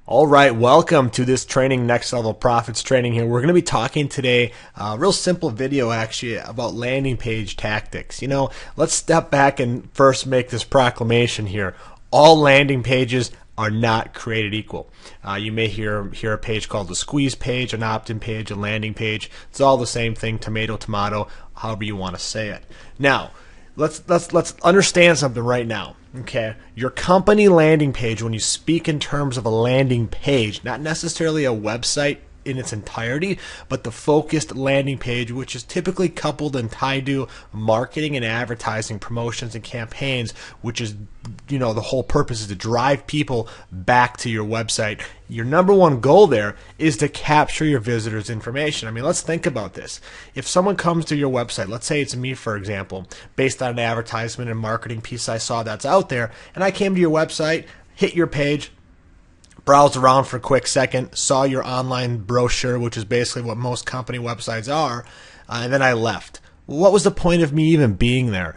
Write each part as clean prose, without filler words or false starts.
All right, welcome to this training, Next Level Profits training here. We're going to be talking today, a real simple video actually, about landing page tactics. Let's step back and first make this proclamation here. All landing pages are not created equal. You may hear a page called a squeeze page, an opt-in page, a landing page. It's all the same thing, tomato, tomato, however you want to say it. Now, let's understand something right now. Okay, your company landing page, when you speak in terms of a landing page, not necessarily a website in its entirety, but the focused landing page, which is typically coupled and tied to marketing and advertising, promotions and campaigns, which is, the whole purpose is to drive people back to your website. Your number one goal there is to capture your visitors' information. I mean, let's think about this. If someone comes to your website, let's say it's me, for example, based on an advertisement and marketing piece I saw that's out there, and I came to your website, hit your page, browsed around for a quick second, saw your online brochure, which is basically what most company websites are, and then I left. What was the point of me even being there?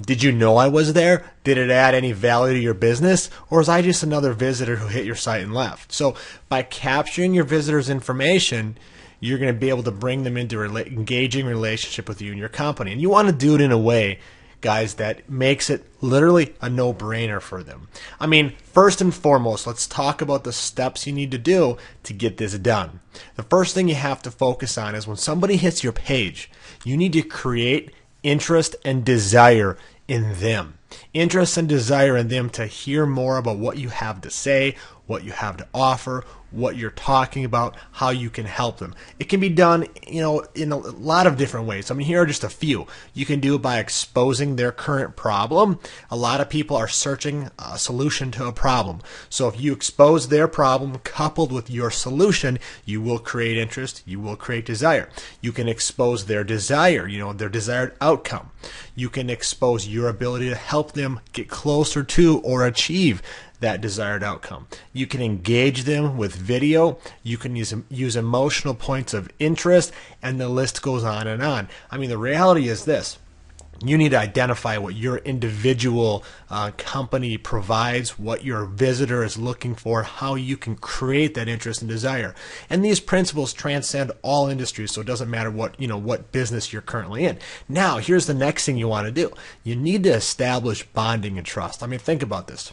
Did you know I was there? Did it add any value to your business? Or was I just another visitor who hit your site and left? So by capturing your visitors' information, you're going to be able to bring them into an engaging relationship with you and your company. And you want to do it in a way, guys, that makes it literally a no-brainer for them. I mean, first and foremost, let's talk about the steps you need to do to get this done. The first thing you have to focus on is when somebody hits your page, you need to create interest and desire in them. Interest and desire in them to hear more about what you have to say, what you have to offer, what you're talking about, how you can help them. It can be done, in a lot of different ways. I mean, here are just a few. You can do it by exposing their current problem. A lot of people are searching a solution to a problem. So if you expose their problem coupled with your solution, you will create interest, you will create desire. You can expose their desire, their desired outcome. You can expose your ability to help them get closer to or achieve that desired outcome. You can engage them with video. You can use emotional points of interest, and the list goes on and on. I mean, the reality is this. You need to identify what your individual company provides, what your visitor is looking for, how you can create that interest and desire. And these principles transcend all industries, so it doesn't matter what business you're currently in. Now, here's the next thing you want to do. You need to establish bonding and trust. I mean, think about this.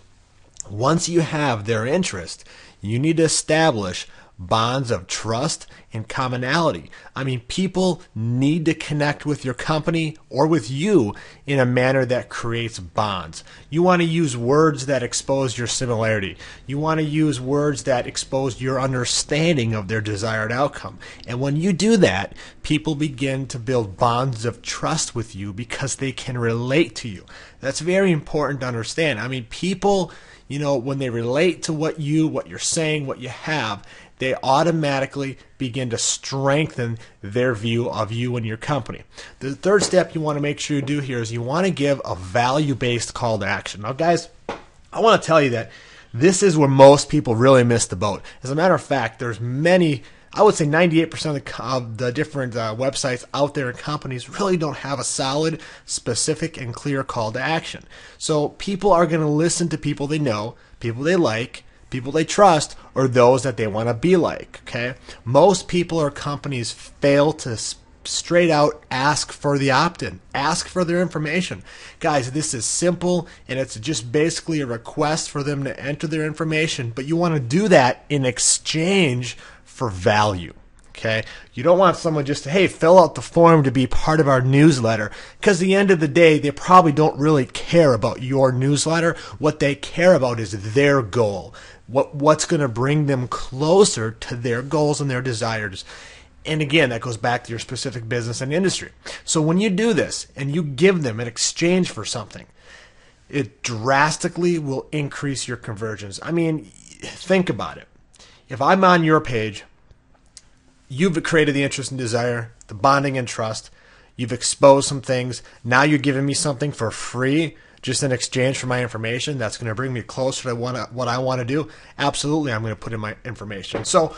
Once you have their interest, you need to establish bonds of trust and commonality. I mean, people need to connect with your company or with you in a manner that creates bonds. You want to use words that expose your similarity. You want to use words that expose your understanding of their desired outcome. And when you do that, people begin to build bonds of trust with you because they can relate to you. That's very important to understand. I mean, people, when they relate to what you're saying, what you have, they automatically begin to strengthen their view of you and your company. The third step you want to make sure you do here is you want to give a value-based call to action. Now, guys, I want to tell you that this is where most people really miss the boat. As a matter of fact, there's many, I would say 98% of the different websites out there and companies really don't have a solid, specific, and clear call to action. So people are going to listen to people they know, people they like, people they trust, or those that they want to be like. Okay? Most people or companies fail to straight out ask for the opt-in, ask for their information. Guys, this is simple, and it's just basically a request for them to enter their information, but you want to do that in exchange for value. Okay? You don't want someone just to, hey, fill out the form to be part of our newsletter, because at the end of the day, they probably don't really care about your newsletter. What they care about is their goal. What's going to bring them closer to their goals and their desires. And again, that goes back to your specific business and industry. So when you do this and you give them in exchange for something, it drastically will increase your conversions. I mean, think about it. If I'm on your page, you've created the interest and desire, the bonding and trust, you've exposed some things, now you're giving me something for free just in exchange for my information that's going to bring me closer to what I want to do. Absolutely, I'm going to put in my information. So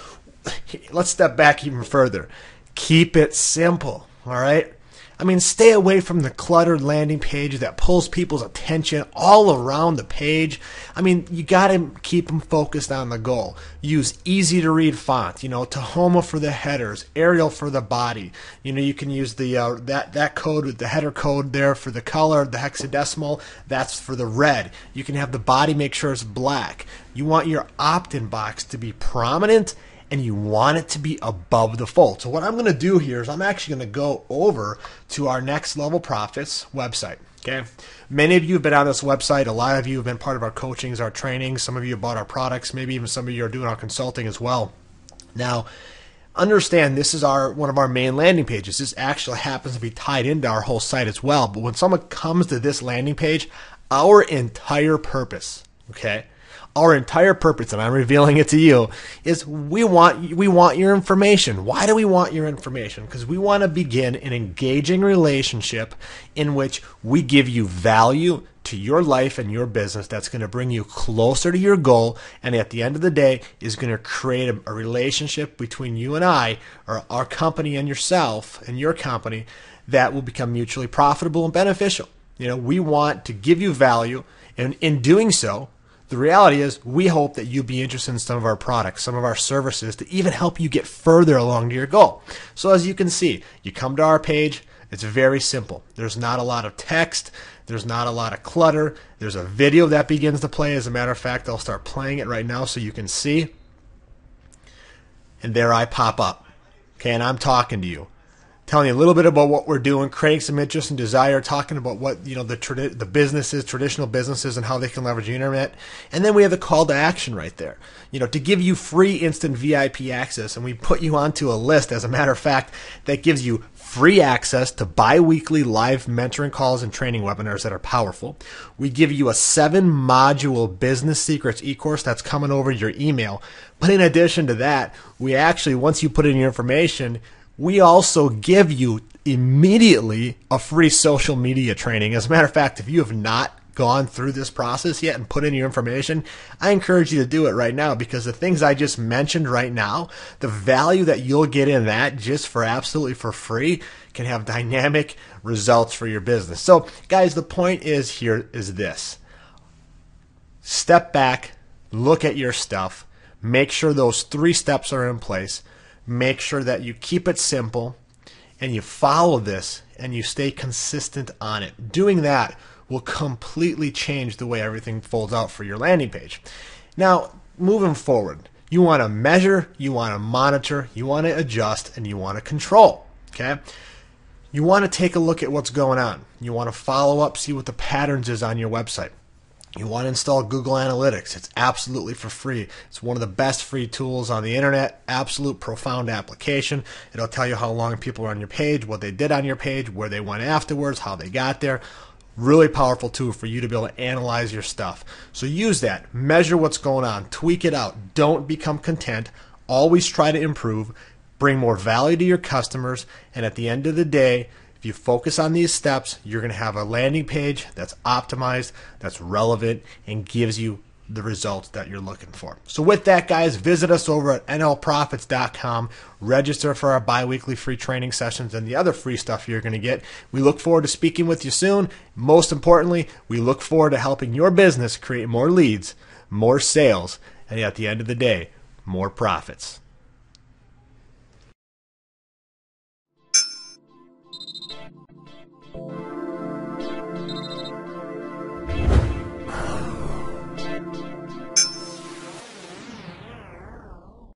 let's step back even further. Keep it simple, all right? I mean, stay away from the cluttered landing page that pulls people's attention all around the page. I mean, you got to keep them focused on the goal. Use easy to read font, Tahoma for the headers, Arial for the body. You can use the that code with the header code there for the color, the hexadecimal, that's for the red. You can have the body, make sure it's black. You want your opt-in box to be prominent, and you want it to be above the fold. So what I'm going to do here is I'm actually going to go over to our Next Level Profits website. Okay, many of you have been on this website. A lot of you have been part of our coachings, our trainings. Some of you have bought our products. Maybe even some of you are doing our consulting as well. Now, understand this is one of our main landing pages. This actually happens to be tied into our whole site as well. But when someone comes to this landing page, our entire purpose, our entire purpose, and I'm revealing it to you, is we want your information. Why do we want your information? Because we want to begin an engaging relationship in which we give you value to your life and your business that's going to bring you closer to your goal, and at the end of the day is going to create a relationship between you and I, or our company and yourself and your company, that will become mutually profitable and beneficial. We want to give you value, and in doing so, the reality is we hope that you'll be interested in some of our products, some of our services to even help you get further along to your goal. So as you can see, you come to our page, it's very simple. There's not a lot of text. There's not a lot of clutter. There's a video that begins to play. As a matter of fact, I'll start playing it right now so you can see. And there I pop up. And I'm talking to you, telling you a little bit about what we're doing, creating some interest and desire, talking about what the businesses, traditional businesses, and how they can leverage the internet. And then we have the call to action right there, to give you free instant VIP access. And we put you onto a list, as a matter of fact, that gives you free access to bi-weekly live mentoring calls and training webinars that are powerful. We give you a 7-module business secrets e-course that's coming over your email. But in addition to that, we actually, once you put in your information, we also give you immediately a free social media training. As a matter of fact, if you have not gone through this process yet and put in your information, I encourage you to do it right now, because the things I just mentioned right now, the value that you'll get in that just for absolutely for free can have dynamic results for your business. So guys, the point is here is this. Step back, look at your stuff, make sure those 3 steps are in place. Make sure that you keep it simple and you follow this and you stay consistent on it. Doing that will completely change the way everything folds out for your landing page. Now, moving forward, you want to measure, you want to monitor, you want to adjust, and you want to control. You want to take a look at what's going on. You want to follow up, see what the patterns is on your website. You want to install Google Analytics. It's absolutely for free. It's one of the best free tools on the internet. Absolute profound application. It'll tell you how long people are on your page, what they did on your page, where they went afterwards, how they got there. Really powerful tool for you to be able to analyze your stuff. So use that. Measure what's going on. Tweak it out. Don't become content. Always try to improve. Bring more value to your customers. And at the end of the day, if you focus on these steps, you're going to have a landing page that's optimized, that's relevant, and gives you the results that you're looking for. So with that, guys, visit us over at nlprofits.com. Register for our bi-weekly free training sessions and the other free stuff you're going to get. We look forward to speaking with you soon. Most importantly, we look forward to helping your business create more leads, more sales, and at the end of the day, more profits.